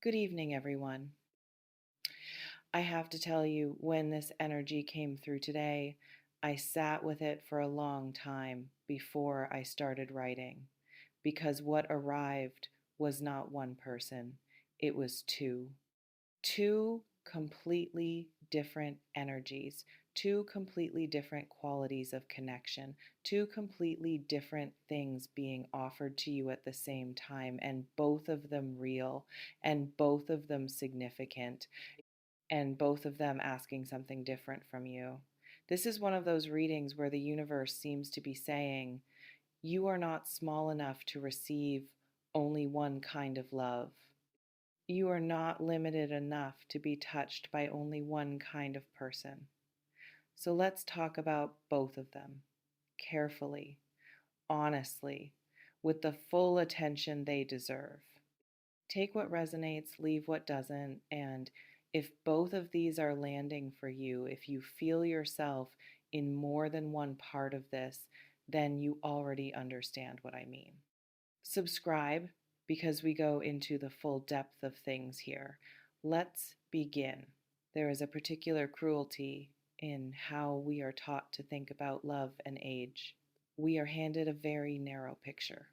Good evening, everyone. I have to tell you, when this energy came through today, I sat with it for a long time before I started writing because what arrived was not one person, it was two. Two completely different energies, two completely different qualities of connection, two completely different things being offered to you at the same time, and both of them real and both of them significant and both of them asking something different from you. This is one of those readings where the universe seems to be saying, you are not small enough to receive only one kind of love. You are not limited enough to be touched by only one kind of person. So let's talk about both of them carefully, honestly, with the full attention they deserve. Take what resonates, leave what doesn't, and if both of these are landing for you, if you feel yourself in more than one part of this, then you already understand what I mean. Subscribe because we go into the full depth of things here. Let's begin. There is a particular cruelty in how we are taught to think about love and age. We are handed a very narrow picture.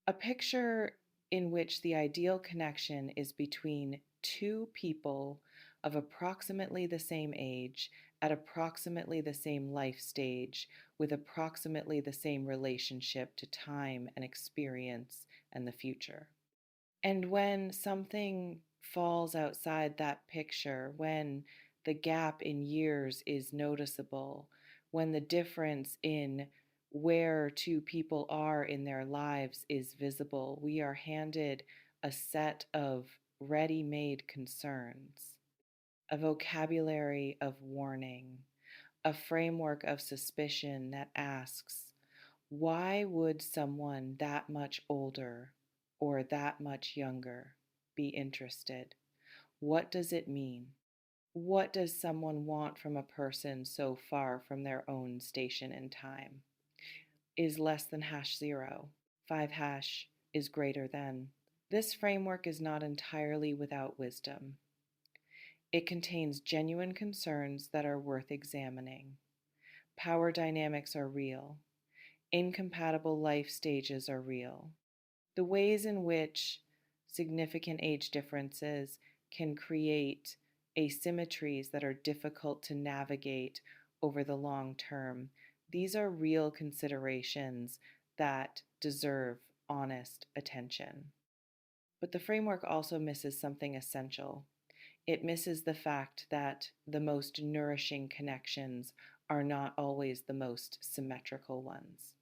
A picture in which the ideal connection is between two people of approximately the same age, at approximately the same life stage, with approximately the same relationship to time and experience and the future. And when something falls outside that picture, when the gap in years is noticeable, when the difference in where two people are in their lives is visible, we are handed a set of ready made concerns, a vocabulary of warning, a framework of suspicion that asks, why would someone that much older or that much younger be interested? What does it mean? What does someone want from a person so far from their own station in time? Is less than hash zero. 5 hash is greater than. This framework is not entirely without wisdom. It contains genuine concerns that are worth examining. Power dynamics are real. Incompatible life stages are real. The ways in which significant age differences can create asymmetries that are difficult to navigate over the long term, these are real considerations that deserve honest attention. But the framework also misses something essential. It misses the fact that the most nourishing connections are not always the most symmetrical ones.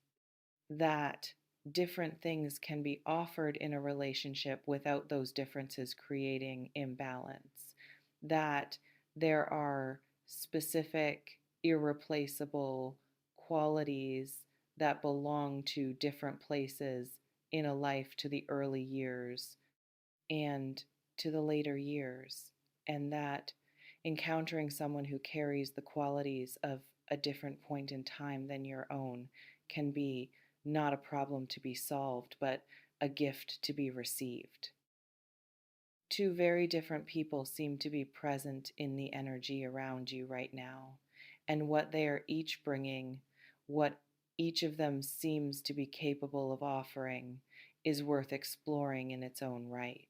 That different things can be offered in a relationship without those differences creating imbalance. That there are specific, irreplaceable qualities that belong to different places in a life, to the early years and to the later years. And that encountering someone who carries the qualities of a different point in time than your own can be not a problem to be solved, but a gift to be received. Two very different people seem to be present in the energy around you right now, and what they are each bringing, what each of them seems to be capable of offering, is worth exploring in its own right,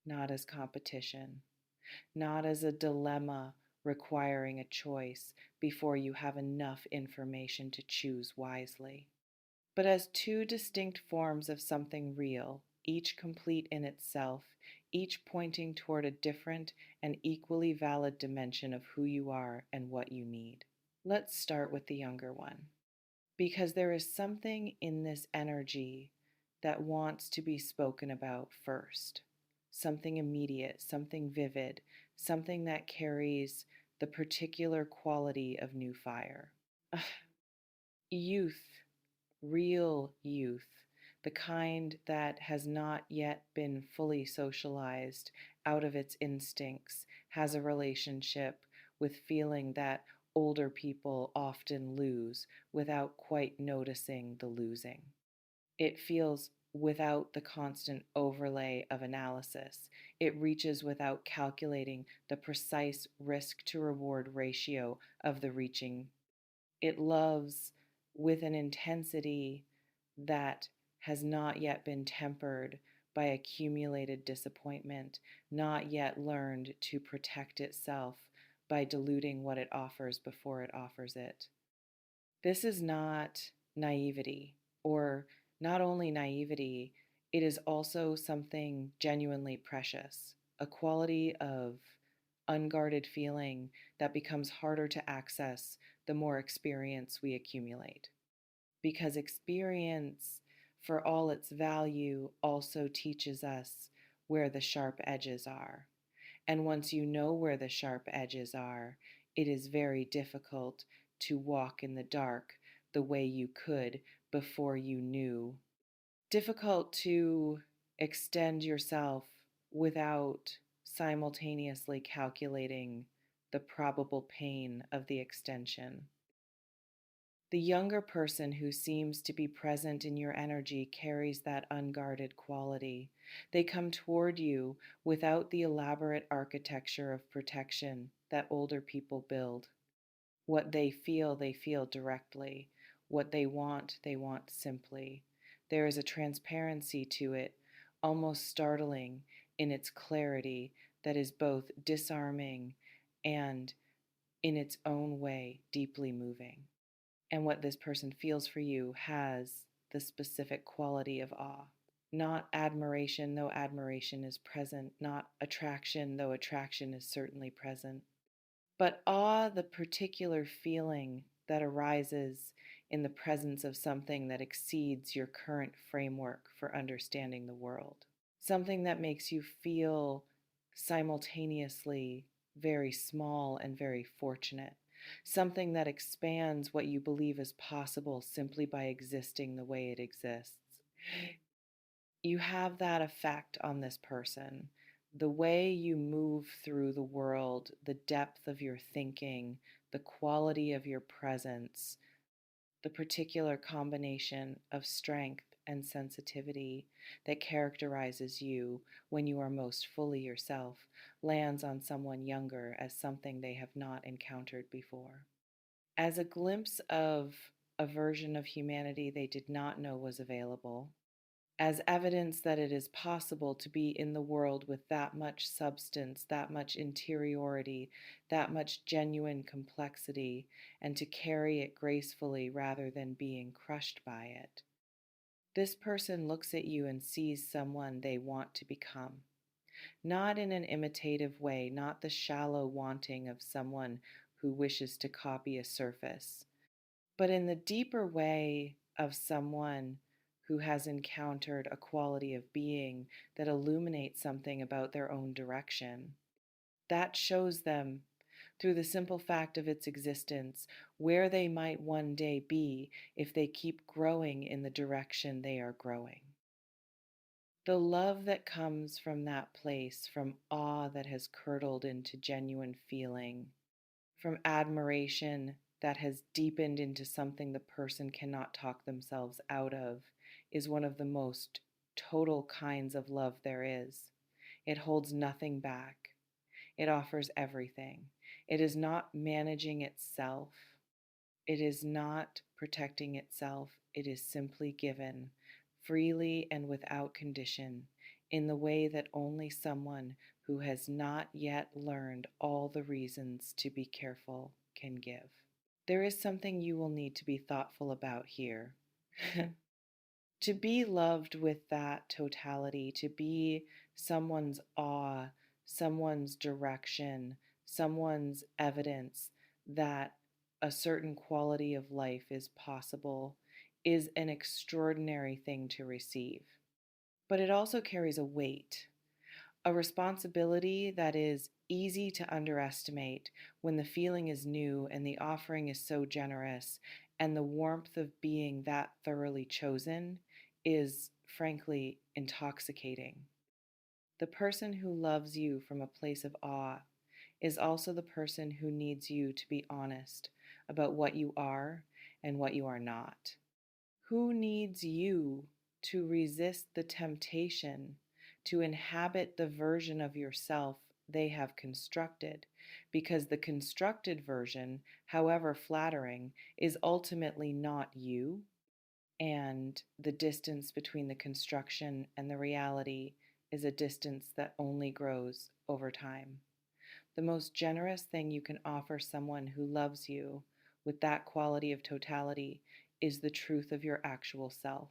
not as competition, not as a dilemma requiring a choice before you have enough information to choose wisely, but as two distinct forms of something real, each complete in itself, each pointing toward a different and equally valid dimension of who you are and what you need. Let's start with the younger one, because there is something in this energy that wants to be spoken about first. Something immediate, something vivid, something that carries the particular quality of new fire. Youth, real youth, the kind that has not yet been fully socialized out of its instincts, has a relationship with feeling that older people often lose without quite noticing the losing. It feels without the constant overlay of analysis. It reaches without calculating the precise risk to reward ratio of the reaching. It loves with an intensity that has not yet been tempered by accumulated disappointment, not yet learned to protect itself by diluting what it offers before it offers it. This is not naivety, or not only naivety, it is also something genuinely precious, a quality of unguarded feeling that becomes harder to access the more experience we accumulate. Because experience, for all its value, also teaches us where the sharp edges are. And once you know where the sharp edges are, it is very difficult to walk in the dark the way you could before you knew. Difficult to extend yourself without simultaneously calculating the probable pain of the extension. The younger person who seems to be present in your energy carries that unguarded quality. They come toward you without the elaborate architecture of protection that older people build. What they feel directly. What they want simply. There is a transparency to it, almost startling in its clarity, that is both disarming and, in its own way, deeply moving. And what this person feels for you has the specific quality of awe. Not admiration, though admiration is present, not attraction, though attraction is certainly present, but awe, the particular feeling that arises in the presence of something that exceeds your current framework for understanding the world. Something that makes you feel simultaneously very small and very fortunate. Something that expands what you believe is possible simply by existing the way it exists. You have that effect on this person. The way you move through the world, the depth of your thinking, the quality of your presence, the particular combination of strength and sensitivity that characterizes you when you are most fully yourself lands on someone younger as something they have not encountered before. As a glimpse of a version of humanity they did not know was available, as evidence that it is possible to be in the world with that much substance, that much interiority, that much genuine complexity, and to carry it gracefully rather than being crushed by it. This person looks at you and sees someone they want to become. Not in an imitative way, not the shallow wanting of someone who wishes to copy a surface, but in the deeper way of someone who has encountered a quality of being that illuminates something about their own direction. That shows them, through the simple fact of its existence, where they might one day be if they keep growing in the direction they are growing. The love that comes from that place, from awe that has curdled into genuine feeling, from admiration that has deepened into something the person cannot talk themselves out of, is one of the most total kinds of love there is. It holds nothing back. It offers everything. It is not managing itself. It is not protecting itself. It is simply given, freely and without condition, in the way that only someone who has not yet learned all the reasons to be careful can give. There is something you will need to be thoughtful about here. To be loved with that totality, to be someone's awe, someone's direction, someone's evidence that a certain quality of life is possible, is an extraordinary thing to receive. But it also carries a weight, a responsibility that is easy to underestimate when the feeling is new and the offering is so generous, and the warmth of being that thoroughly chosen is, frankly, intoxicating. The person who loves you from a place of awe is also the person who needs you to be honest about what you are and what you are not. Who needs you to resist the temptation to inhabit the version of yourself they have constructed, because the constructed version, however flattering, is ultimately not you, and the distance between the construction and the reality is a distance that only grows over time. The most generous thing you can offer someone who loves you with that quality of totality is the truth of your actual self,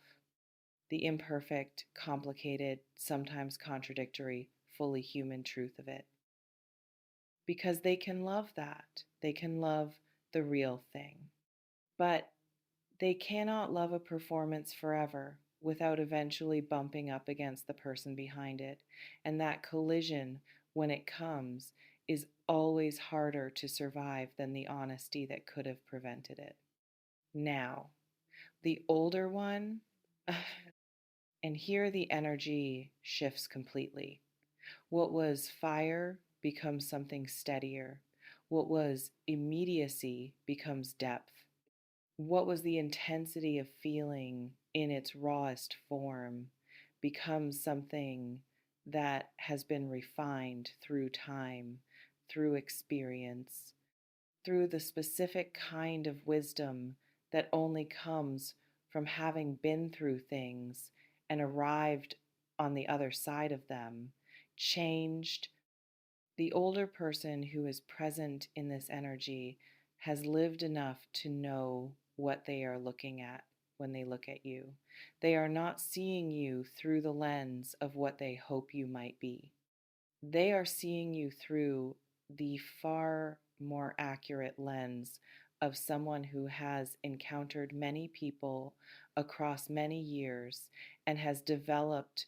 the imperfect, complicated, sometimes contradictory, fully human truth of it. Because they can love that. They can love the real thing. But they cannot love a performance forever without eventually bumping up against the person behind it. And that collision, when it comes, is always harder to survive than the honesty that could have prevented it. Now, the older one, and here the energy shifts completely. What was fire becomes something steadier. What was immediacy becomes depth. What was the intensity of feeling in its rawest form becomes something that has been refined through time, through experience, through the specific kind of wisdom that only comes from having been through things and arrived on the other side of them, changed. The older person who is present in this energy has lived enough to know what they are looking at when they look at you. They are not seeing you through the lens of what they hope you might be. They are seeing you through the far more accurate lens of someone who has encountered many people across many years and has developed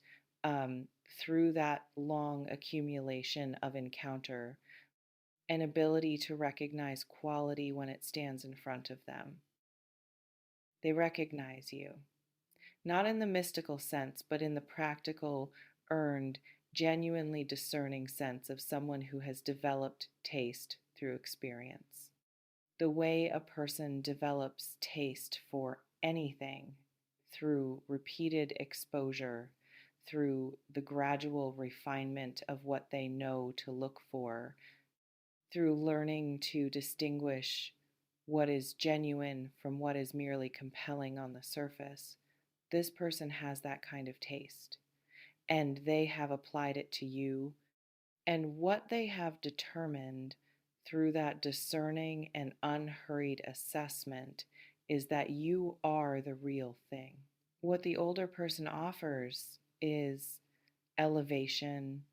through that long accumulation of encounter an ability to recognize quality when it stands in front of them. They recognize you, not in the mystical sense, but in the practical, earned, genuinely discerning sense of someone who has developed taste through experience. The way a person develops taste for anything through repeated exposure, through the gradual refinement of what they know to look for, through learning to distinguish what is genuine from what is merely compelling on the surface. This person has that kind of taste, and they have applied it to you. And what they have determined through that discerning and unhurried assessment is that you are the real thing. What the older person offers is elevation,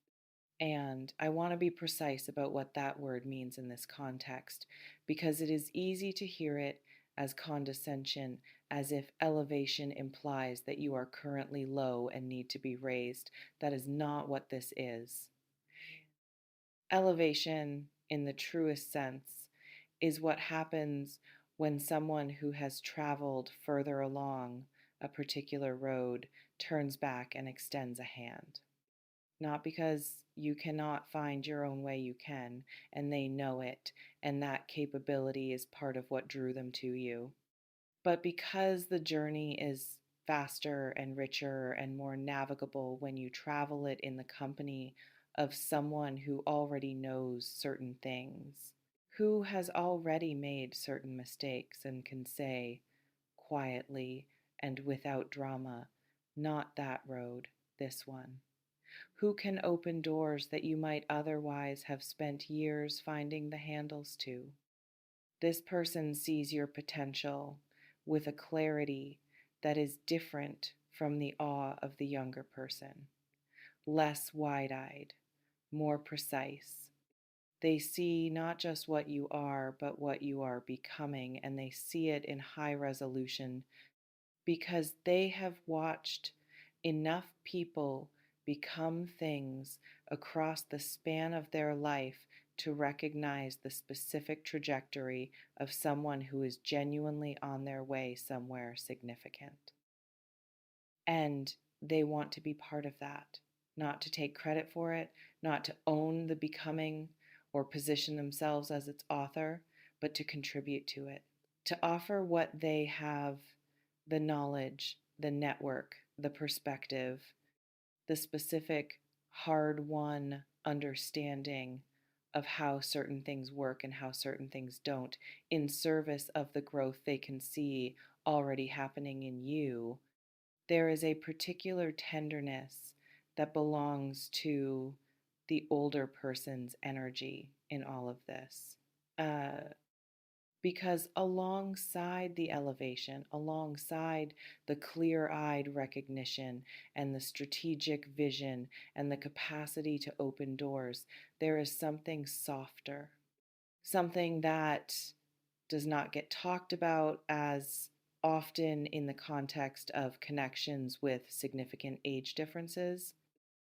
and I want to be precise about what that word means in this context, because it is easy to hear it as condescension, as if elevation implies that you are currently low and need to be raised. That is not what this is. Elevation, in the truest sense, is what happens when someone who has traveled further along a particular road turns back and extends a hand. Not because you cannot find your own way, you can, and they know it, and that capability is part of what drew them to you, but because the journey is faster and richer and more navigable when you travel it in the company of someone who already knows certain things, who has already made certain mistakes and can say quietly and without drama, not that road, this one. Who can open doors that you might otherwise have spent years finding the handles to? This person sees your potential with a clarity that is different from the awe of the younger person, less wide-eyed, more precise. They see not just what you are, but what you are becoming, and they see it in high resolution because they have watched enough people become things across the span of their life to recognize the specific trajectory of someone who is genuinely on their way somewhere significant. And they want to be part of that, not to take credit for it, not to own the becoming or position themselves as its author, but to contribute to it, to offer what they have, the knowledge, the network, the perspective, the specific hard won understanding of how certain things work and how certain things don't, in service of the growth they can see already happening in you, there is a particular tenderness that belongs to the older person's energy in all of this. Uh, because alongside the elevation, alongside the clear eyed recognition and the strategic vision and the capacity to open doors, there is something softer, something that does not get talked about as often in the context of connections with significant age differences,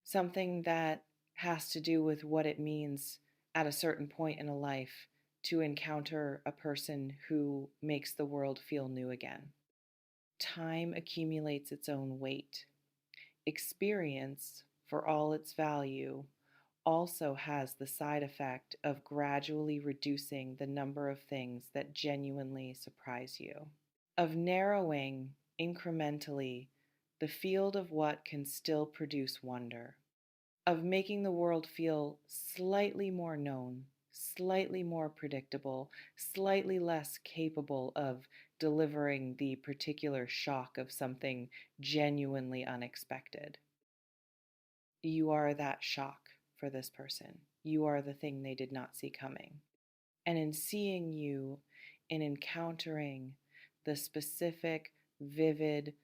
something that has to do with what it means at a certain point in a life to encounter a person who makes the world feel new again. Time accumulates its own weight. Experience, for all its value, also has the side effect of gradually reducing the number of things that genuinely surprise you, of narrowing incrementally the field of what can still produce wonder, of making the world feel slightly more known, slightly more predictable, slightly less capable of delivering the particular shock of something genuinely unexpected. You are that shock for this person. You are the thing they did not see coming. And in seeing you, in encountering the specific, vivid,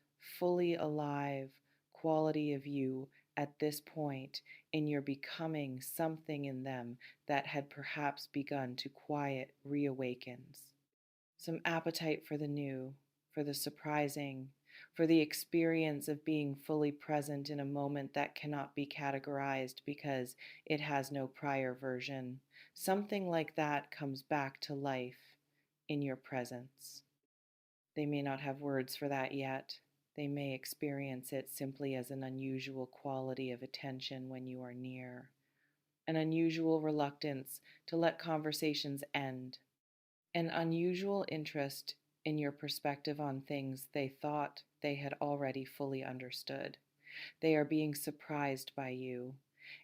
fully alive quality of you at this point in your becoming something in them that had perhaps begun to quiet reawakens. Some appetite for the new, for the surprising, for the experience of being fully present in a moment that cannot be categorized because it has no prior version. Something like that comes back to life in your presence. They may not have words for that yet. They may experience it simply as an unusual quality of attention when you are near, an unusual reluctance to let conversations end, an unusual interest in your perspective on things they thought they had already fully understood. They are being surprised by you,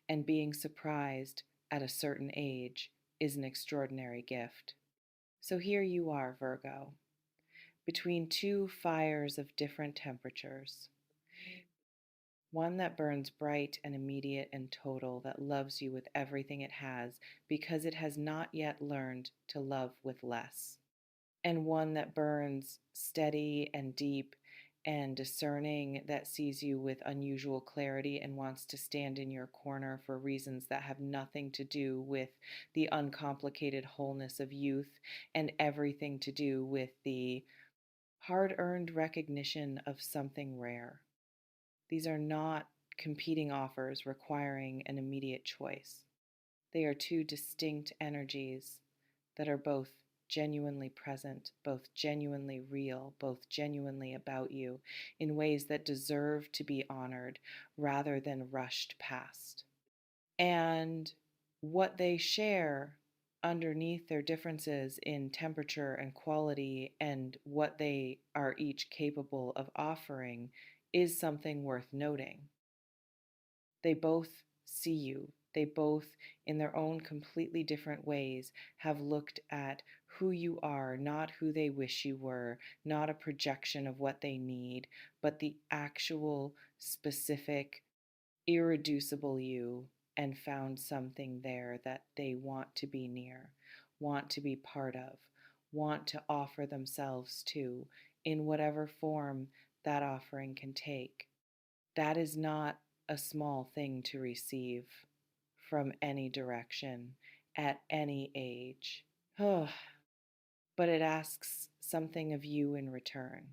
and being surprised at a certain age is an extraordinary gift. So here you are, Virgo, between two fires of different temperatures. One that burns bright and immediate and total, that loves you with everything it has because it has not yet learned to love with less. And one that burns steady and deep and discerning, that sees you with unusual clarity and wants to stand in your corner for reasons that have nothing to do with the uncomplicated wholeness of youth and everything to do with the hard-earned recognition of something rare. These are not competing offers requiring an immediate choice. They are two distinct energies that are both genuinely present, both genuinely real, both genuinely about you in ways that deserve to be honored rather than rushed past. And what they share underneath their differences in temperature and quality and what they are each capable of offering is something worth noting. They both see you. They both, in their own completely different ways, have looked at who you are, not who they wish you were, not a projection of what they need, but the actual, specific, irreducible you, and found something there that they want to be near, want to be part of, want to offer themselves to, in whatever form that offering can take. That is not a small thing to receive from any direction at any age. But it asks something of you in return.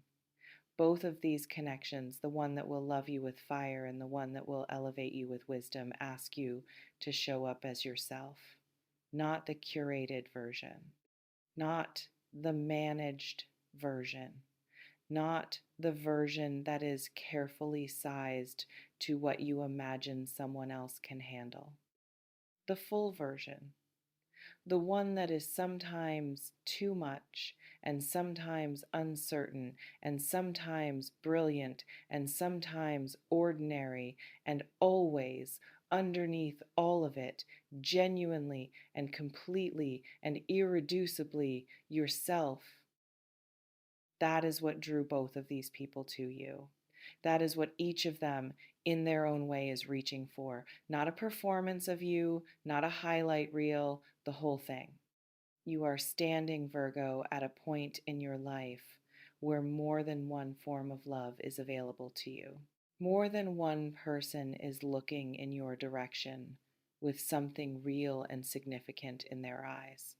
Both of these connections, the one that will love you with fire and the one that will elevate you with wisdom, ask you to show up as yourself, not the curated version, not the managed version, not the version that is carefully sized to what you imagine someone else can handle. The full version, the one that is sometimes too much, and sometimes uncertain, and sometimes brilliant, and sometimes ordinary, and always, underneath all of it, genuinely and completely and irreducibly yourself. That is what drew both of these people to you. That is what each of them, in their own way, is reaching for. Not a performance of you, not a highlight reel, the whole thing. You are standing, Virgo, at a point in your life where more than one form of love is available to you. More than one person is looking in your direction with something real and significant in their eyes.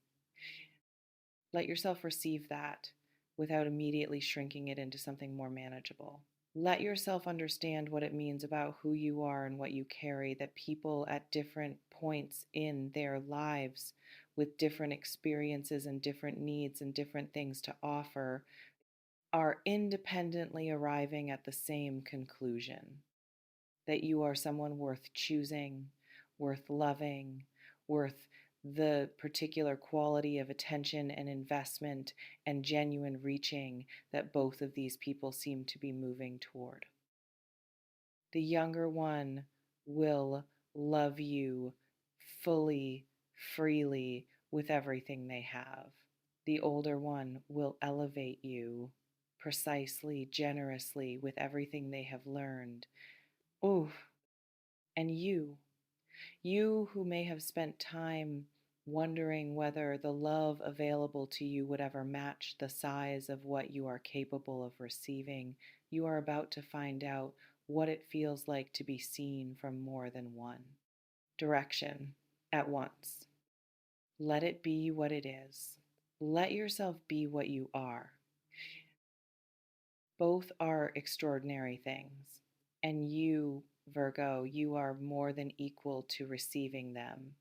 Let yourself receive that without immediately shrinking it into something more manageable. Let yourself understand what it means about who you are and what you carry, that people at different points in their lives with different experiences and different needs and different things to offer are independently arriving at the same conclusion, that you are someone worth choosing, worth loving, worth the particular quality of attention and investment and genuine reaching that both of these people seem to be moving toward. The younger one will love you fully, freely, with everything they have. The older one will elevate you precisely, generously, with everything they have learned. Oh, and you who may have spent time wondering whether the love available to you would ever match the size of what you are capable of receiving, you are about to find out what it feels like to be seen from more than one direction at once. Let it be what it is. Let yourself be what you are. Both are extraordinary things. And you, Virgo, you are more than equal to receiving them.